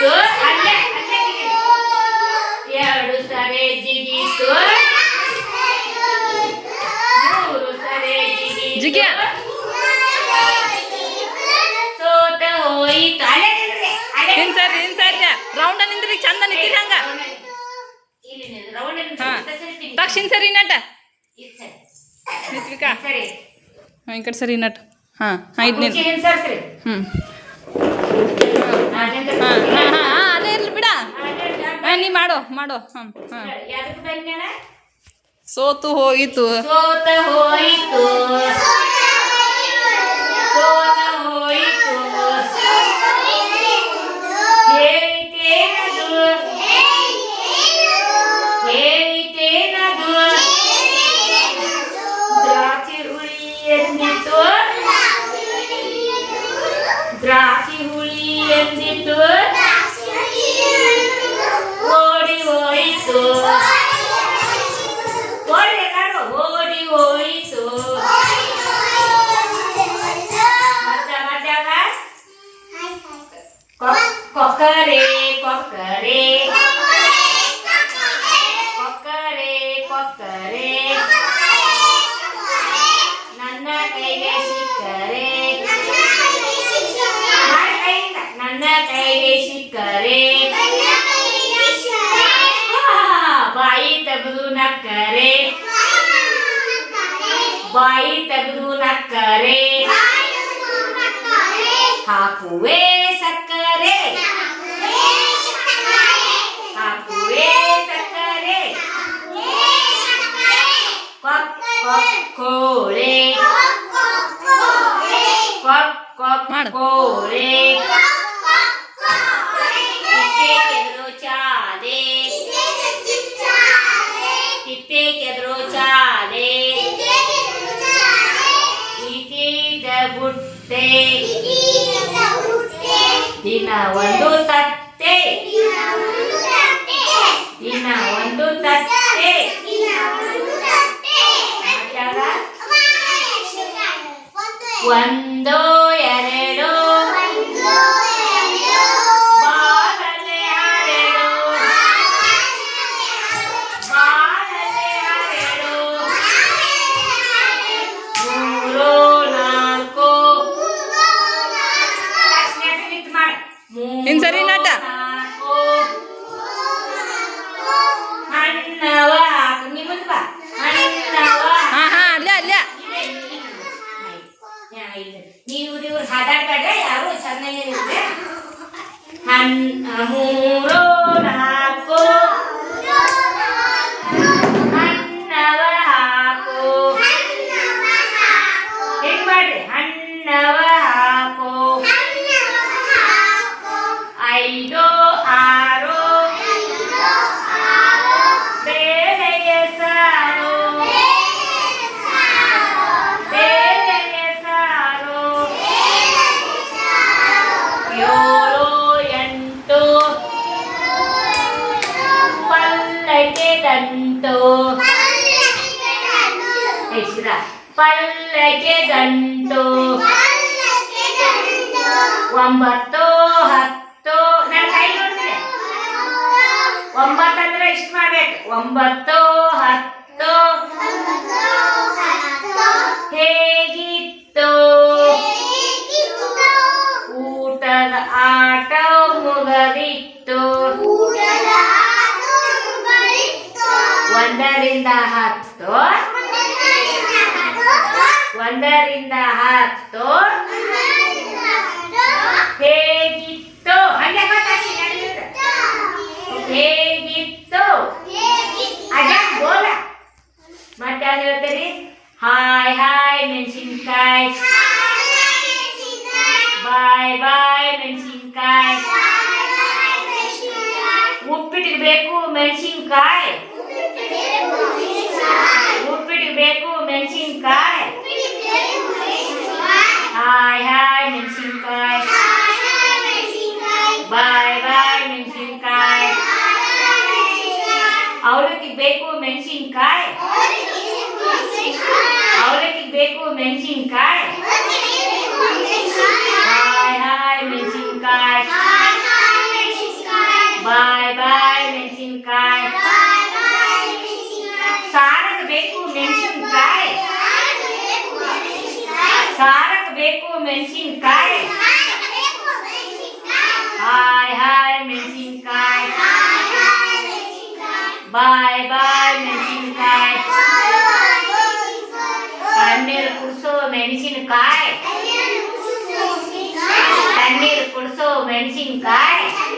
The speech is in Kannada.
ಜಿಗಿತು ಅಲ್ಲೇ ಅಲ್ಲೇ ಜಿಗಿತು ಎರಡು ಸರೆ ಜಿಗಿತು ಮೂರು ಸರೆ ಜಿಗಿತು ಸೋತ ಹೋಯಿತು ಅಲ್ಲೇ ನಿಂದ್ರಿ ಅಲ್ಲೇ ನಿನ್ಸರ್ರಿ ರೌಂಡ ನಿಂದ್ರಿ ಚಂದ ನಿಂತಿರಿ ಹಂಗ ಇಲ್ಲಿ ನಿಂದ್ರಿ ರೌಂಡ್ ನಿಂದ್ರಿ ತಕ್ಷಣ ಸರಿ ನಟ ಸರಿ ನಿತ್ವಿಕಾ ಸರಿ ಈ ಕಡೆ ಸರಿ ನಟ್ ಹಾಂ ಇದು ನೀನು ಹ್ಞೂ ಅದೇ ಇರಲಿ ಬಿಡ ನೀ ಮಾಡೋ ಹಾಂ ಸೋತು ಹೋಯಿತು ಸೋತ ಹೋಯಿತು ಸೋತ ಹೋಯಿತು ಹೇಳಿತೇನದು ಹೇಳಿತೇನದು ದ್ರಾಕ್ಷಿ ಹುಳಿ ಎಂದಿತು ದ್ರಾಕ್ಷಿ ಹುಳಿ ಎಂದಿತು ಓಡಿ ಹೋಯಿತು ಓಡಿ ಹೋಯಿತು ಕೊಕ್ಕರೆ ಕೊಕ್ಕರೆ ಕೊಕ್ಕರೆ ಕೊಕ್ಕರೆ ನನ್ನ ಕೈಗೆ ಸಿಕ್ಕರೆ ನನ್ನ ಕೈಗೆ ಸಿಕ್ಕರೆ ಬಾಯಿ ತೆಗೆದು ನಕ್ಕರೆ ಬಾಯಿ ತೆಗೆದು ನಕ್ಕರೆ ಹಾಕುವೆ ಸಕ್ಕರೆ ಹಾಕುವೆ ಸಕ್ಕರೆ ಕೊಕ್ ಕೊಕ್ ಕೋಳೆ ಕೊಕ್ ಕೊಕ್ ಕೋಳೆ ತಿಪ್ಪೆ ಕೆದರು ಚಾಲೆ ತಿಪ್ಪೆ ಕೆದರು ಚಾಲೆ ಇಟಿದ ಬುಟ್ಟೆ ದಿನ ಒಂದು ತಟ್ಟೆ ದಿನ ಒಂದು ತಟ್ಟೆ ಒಂದೋ ಎರಡೋ ಬಾರಲೆ ಆರೆಡು ಬಾರಲೆ ಆರೆಡು ಮೂರು ನಾಲ್ಕು ಇನ್ ಸರಿ ನಟ ಹಣ್ಣವ ನಿಮ್ಮದು ಬಾ ಹಣ್ಣವ ಹಾಂ ಅಲ್ಲೇ ಅಲ್ಲೇ ನೀವು ಇವ್ರು ಹಾಡಾಡ್ಬೇಡ್ರೆ ಯಾರು ಚೆನ್ನಾಗಿ ಮೂರು ನಾಲ್ಕು ಹಣ್ಣವ ಹಾಕು ಹೆಂಗ್ ಮಾಡ್ರಿ ಹಣ್ಣವ ಹಾಕು ಐದು ಆರು ಬೇಳೆಯ ಸಾರು ಬೇಳೆಯ ಸಾರು ಏಳು ಎಂಟು ಪಲ್ಲಕ್ಕೆ ದಂಟು ಪಲ್ಲಕ್ಕೆ ದಂಟು ಒಂಬತ್ತು ಹತ್ತು ನನ್ನ ಕೈ ನೋಡ್ತೀನಿ ಒಂಬತ್ತಂದ್ರೆ ಇಷ್ಟು ಮಾಡ್ಬೇಕು ಒಂಬತ್ತು ಹತ್ತು ಹೇಗಿತ್ತು ಊಟದ ಆಟ ಮುಗದಿತ್ತು ಒಂದರಿಂದ ಹತ್ತು ಒಂದರಿಂದ ಹತ್ತು ಹೇಗಿತ್ತು ಹಂಗೆ ಗೊತ್ತಾಗಿ ಹೇಗಿತ್ತು ಅದ ಬೋಲ ಮತ್ತೆ ಯಾವ್ದು ಹೇಳ್ತೀರಿ ಹಾಯ್ ಹಾಯ್ ಮೆಣಸಿನ್ಕಾಯಿ ಬಾಯ್ ಬಾಯ್ ಮೆಣಸಿನ್ಕಾಯಿ ಉಪ್ಪಿಟ್ಟಿಗೆ ಬೇಕು ಮೆಣಸಿನ್ಕಾಯಿ ಉಪ್ಪಿಟ್ಟಿಗೆ ಬೇಕು ಮೆಣಸಿನ್ಕಾಯಿ ಹಾಯ್ ಹಾಯ್ ಮೆಣಸಿನ್ಕಾಯಿ ಬಾಯ್ ಬಾಯ್ ಮೆಣಸಿನ್ಕಾಯಿ ಅವಲಕ್ಕಿಗೆ ಬೇಕು ಮೆಣಸಿನ್ಕಾಯಿ ಅವಲಕ್ಕಿಗೆ ಬೇಕು ಮೆಣಸಿನ್ಕಾಯಿ ಹಾಯ್ ಹಾಯ್ ಮೆಣಸಿನ್ಕಾಯಿ ಬಾಯ್ ಬಾಯ್ ಮೆಣಸಿನಕಾಯಿ. ತಣ್ಣೀರು ಕುಡಿಸೋ ಮೆಣಸಿನಕಾಯಿ. ತಣ್ಣೀರು ಕುಡಿಸೋ ಮೆಣಸಿನಕಾಯಿ.